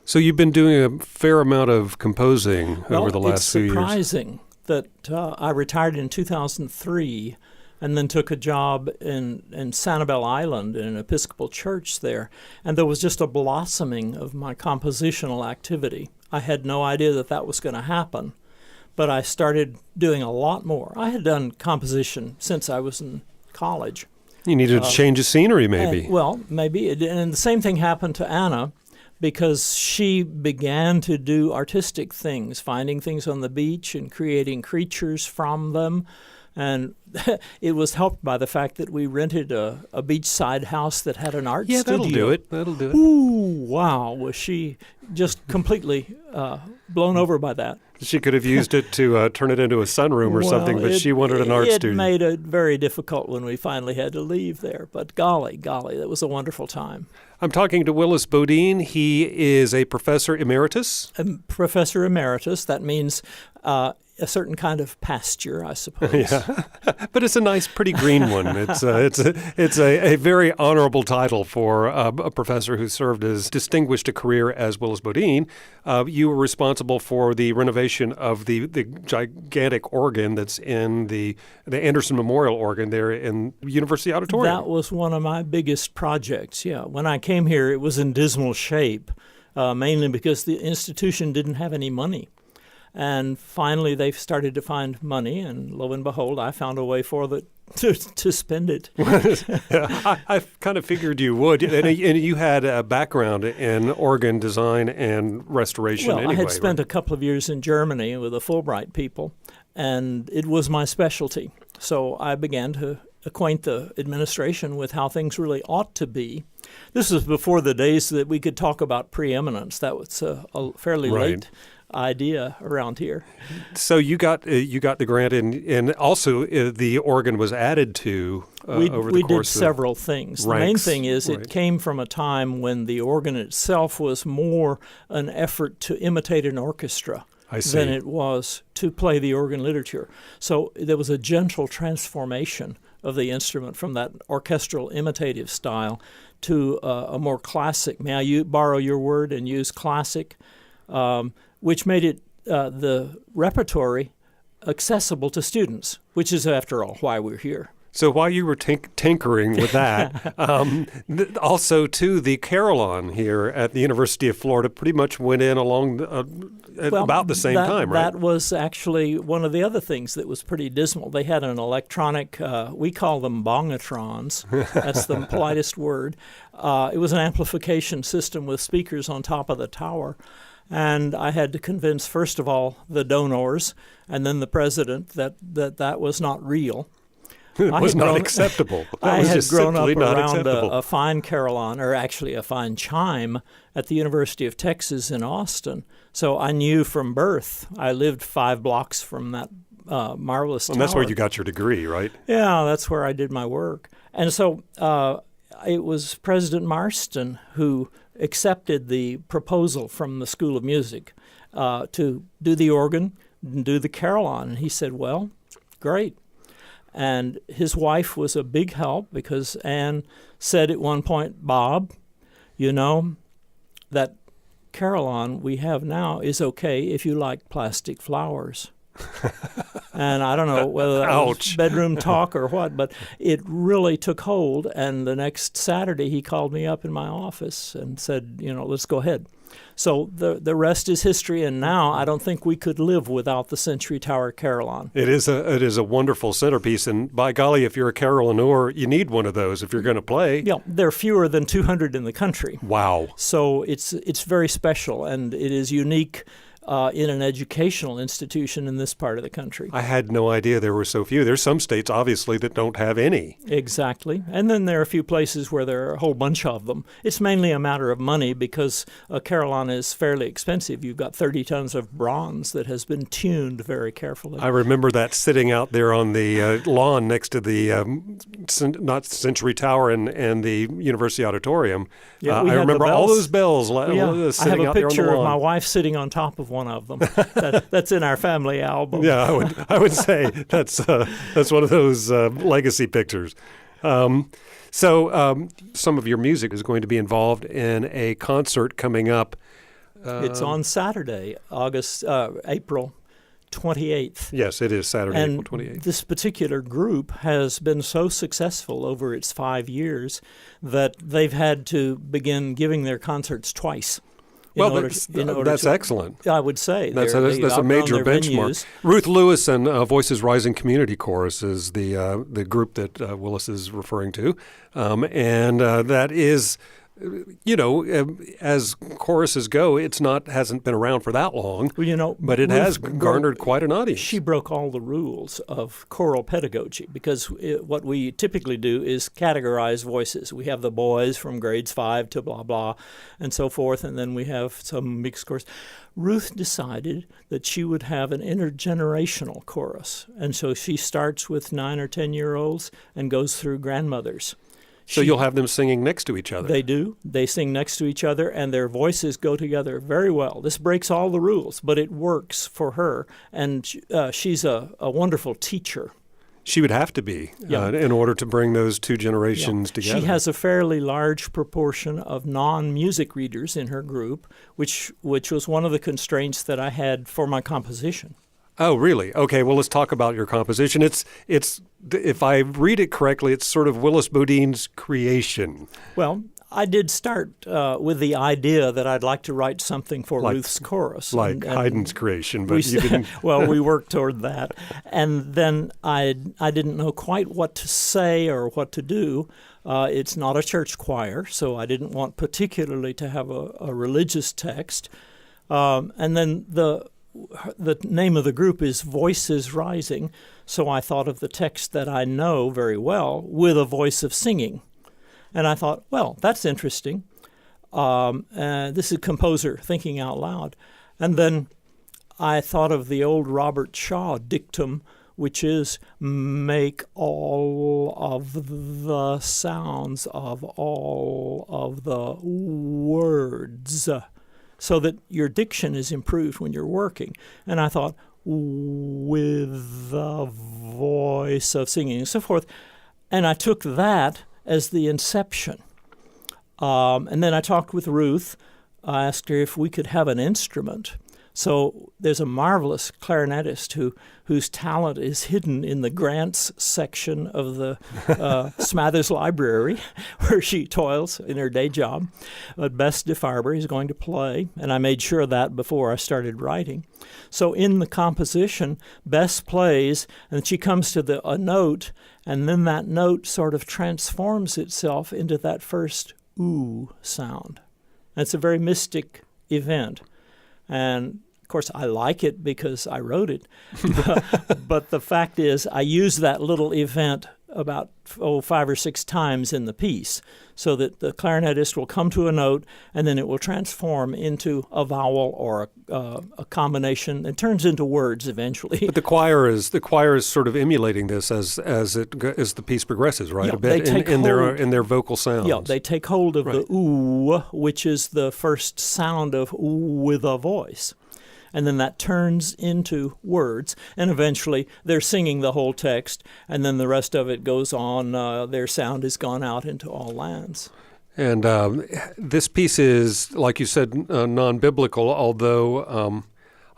So you've been doing a fair amount of composing over the last few years. Well, it's surprising that I retired in 2003 and then took a job in Sanibel Island in an Episcopal church there. And there was just a blossoming of my compositional activity. I had no idea that was going to happen, but I started doing a lot more. I had done composition since I was in college. You needed a change of scenery, maybe. Maybe. And the same thing happened to Anna, because she began to do artistic things, finding things on the beach and creating creatures from them. And it was helped by the fact that we rented a beachside house that had an art studio. That'll do it. Ooh, wow. Was she just completely blown over by that. She could have used it to turn it into a sunroom or something, but she wanted an art studio. It made it very difficult when we finally had to leave there. But golly, that was a wonderful time. I'm talking to Willis Bodine. He is a professor emeritus. Professor emeritus. That means a certain kind of pasture, I suppose. Yeah, but it's a nice, pretty green one. It's a very honorable title for a professor who served as distinguished a career as Willis Bodine. You were responsible for the renovation of the gigantic organ that's in the Anderson Memorial organ there in University Auditorium. That was one of my biggest projects. Yeah, when I came here, it was in dismal shape, mainly because the institution didn't have any money. And finally, they started to find money, and lo and behold, I found a way to spend it. I kind of figured you would. And you had a background in organ design and restoration anyway. I had spent a couple of years in Germany with the Fulbright people, and it was my specialty. So I began to acquaint the administration with how things really ought to be. This was before the days that we could talk about preeminence. That was a fairly late idea around here. So you got the grant, and also the organ was added to over the course. We did several things. The main thing is right. It came from a time when the organ itself was more an effort to imitate an orchestra than it was to play the organ literature. So there was a gentle transformation of the instrument from that orchestral imitative style to a more classic. May I borrow your word and use classic? Which made it the repertory accessible to students, which is, after all, why we're here. So while you were tinkering with that, also, too, the carillon here at the University of Florida pretty much went in along at about the same time, right? That was actually one of the other things that was pretty dismal. They had an electronic, we call them bongatrons. That's the politest word. It was an amplification system with speakers on top of the tower. And I had to convince, first of all, the donors and then the president that was not real. It was not acceptable. I had grown up around a fine carillon, or actually a fine chime, at the University of Texas in Austin. So I knew from birth. I lived 5 blocks from that marvelous tower. And that's where you got your degree, right? Yeah, that's where I did my work. And so it was President Marston who accepted the proposal from the School of Music to do the organ and do the carillon. And he said, well, great. And his wife was a big help because Anne said at one point, Bob, you know, that carillon we have now is okay if you like plastic flowers. And I don't know whether that was bedroom talk or what, but it really took hold. And the next Saturday, he called me up in my office and said, you know, let's go ahead. So the rest is history, and now I don't think we could live without the Century Tower carillon. It is a wonderful centerpiece, and by golly, if you're a carillonneur, you need one of those if you're going to play. Yeah, there are fewer than 200 in the country. Wow! So it's very special, and it is unique in an educational institution in this part of the country. I had no idea there were so few. There's some states, obviously, that don't have any. Exactly. And then there are a few places where there are a whole bunch of them. It's mainly a matter of money because a carillon is fairly expensive. You've got 30 tons of bronze that has been tuned very carefully. I remember that sitting out there on the lawn next to the not Century Tower and the University Auditorium. Yeah, I remember all those bells sitting out there on the lawn. I have a picture of my wife sitting on top of one of them. That's in our family album. Yeah, I would say that's one of those legacy pictures. So some of your music is going to be involved in a concert coming up It's on Saturday, April 28th. Yes, it is Saturday, And April 28th. this particular group has been so successful over its 5 years that they've had to begin giving their concerts twice. That's excellent. I would say. That's a major benchmark. Venues. Ruth Lewis and Voices Rising Community Chorus is the group that Willis is referring to. And that is, as choruses go, hasn't been around for that long. Well, but it has garnered quite an audience. She broke all the rules of choral pedagogy because what we typically do is categorize voices. We have the boys from grades 5 to blah, blah, and so forth, and then we have some mixed chorus. Ruth decided that she would have an intergenerational chorus, and so she starts with 9 or 10-year-olds and goes through grandmothers. So you'll have them singing next to each other. They do. They sing next to each other, and their voices go together very well. This breaks all the rules, but it works for her, and she's a wonderful teacher. She would have to be in order to bring those two generations together. She has a fairly large proportion of non-music readers in her group, which was one of the constraints that I had for my composition. Oh, really? Okay, well, let's talk about your composition. It's if I read it correctly, it's sort of Willis Bodine's creation. Well, I did start with the idea that I'd like to write something for Ruth's chorus. Like Haydn's creation, but you didn't. Well, we worked toward that. And then I didn't know quite what to say or what to do. It's not a church choir, so I didn't want particularly to have a religious text. And then the name of the group is Voices Rising, so I thought of the text that I know very well with a voice of singing. And I thought, well, that's interesting. This is a composer thinking out loud. And then I thought of the old Robert Shaw dictum, which is make all of the sounds of all of the words, so that your diction is improved when you're working. And I thought, with the voice of singing and so forth. And I took that as the inception. And then I talked with Ruth. I asked her if we could have an instrument. So there's a marvelous clarinetist whose talent is hidden in the grants section of the Smathers Library, where she toils in her day job. But Bess DeFarber is going to play, and I made sure of that before I started writing. So in the composition, Bess plays, and she comes to a note, and then that note sort of transforms itself into that first ooh sound. And it's a very mystic event. And of course, I like it because I wrote it. But the fact is, I use that little event about 5 or 6 times in the piece, so that the clarinetist will come to a note, and then it will transform into a vowel or a combination. It turns into words eventually. But the choir is sort of emulating this as the piece progresses, right? Yeah, a bit in their vocal sounds. Yeah, they take hold of the ooh, which is the first sound of ooh with a voice. And then that turns into words, and eventually they're singing the whole text, and then the rest of it goes on. Their sound has gone out into all lands. And this piece is, like you said, non-biblical, although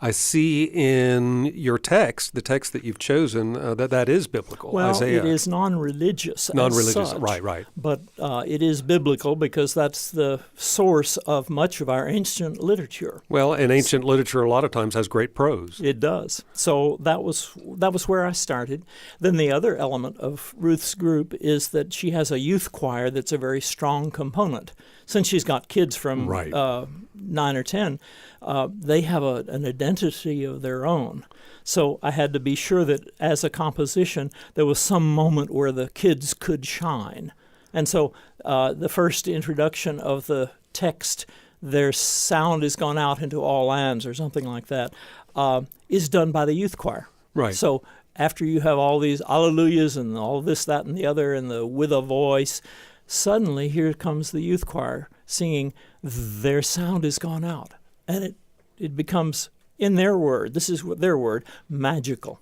I see in your text, the text that you've chosen, that is biblical. Well, Isaiah. It is non-religious. Non-religious, such, right. But it is biblical because that's the source of much of our ancient literature. Well, and ancient literature a lot of times has great prose. It does. So that was where I started. Then the other element of Ruth's group is that she has a youth choir that's a very strong component. Since she's got kids from 9 or 10, they have an identity of their own. So I had to be sure that as a composition, there was some moment where the kids could shine. And so the first introduction of the text, their sound has gone out into all lands or something like that, is done by the youth choir. Right. So after you have all these alleluias and all this, that, and the other, and the with a voice, suddenly here comes the youth choir singing, their sound has gone out. And it becomes, in their word, this is their word, magical.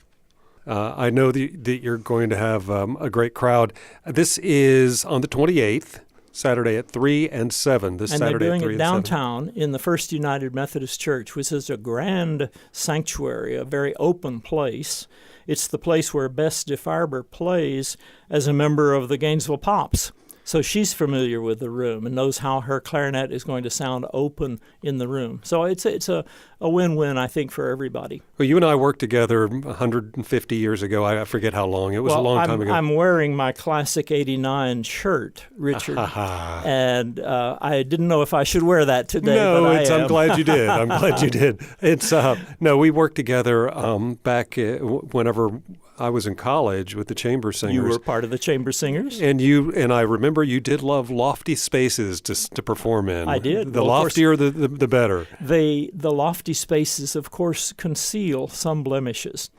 I know that you're going to have a great crowd. This is on the 28th, Saturday at 3 and 7. This And Saturday they're at doing 3 it and 7. downtown in the First United Methodist Church, which is a grand sanctuary, a very open place. It's the place where Bess DeFarber plays as a member of the Gainesville Pops. So she's familiar with the room and knows how her clarinet is going to sound open in the room. So it's a win-win, I think, for everybody. Well, you and I worked together 150 years ago. I forget how long. It was a long time ago. I'm wearing my classic '89 shirt, Richard, and I didn't know if I should wear that today. No, but I'm glad you did. I'm glad you did. It's no, we worked together back whenever I was in college with the chamber singers. You were part of the chamber singers, and I remember you did love lofty spaces to perform in. I did. The loftier, the better. The lofty spaces, of course, conceal some blemishes,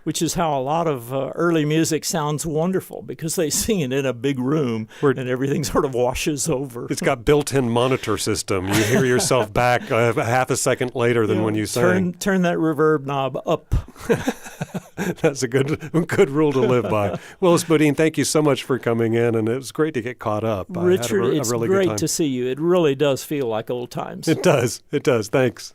which is how a lot of early music sounds wonderful, because they sing it in a big room and everything sort of washes over. It's got built-in monitor system. You hear yourself back a half a second later than when you sang. Turn that reverb knob up. That's a good rule to live by. Willis Bodine, thank you so much for coming in, and it was great to get caught up. Richard, I had a it's really good great time. to see you. It really does feel like old times. It does. Thanks.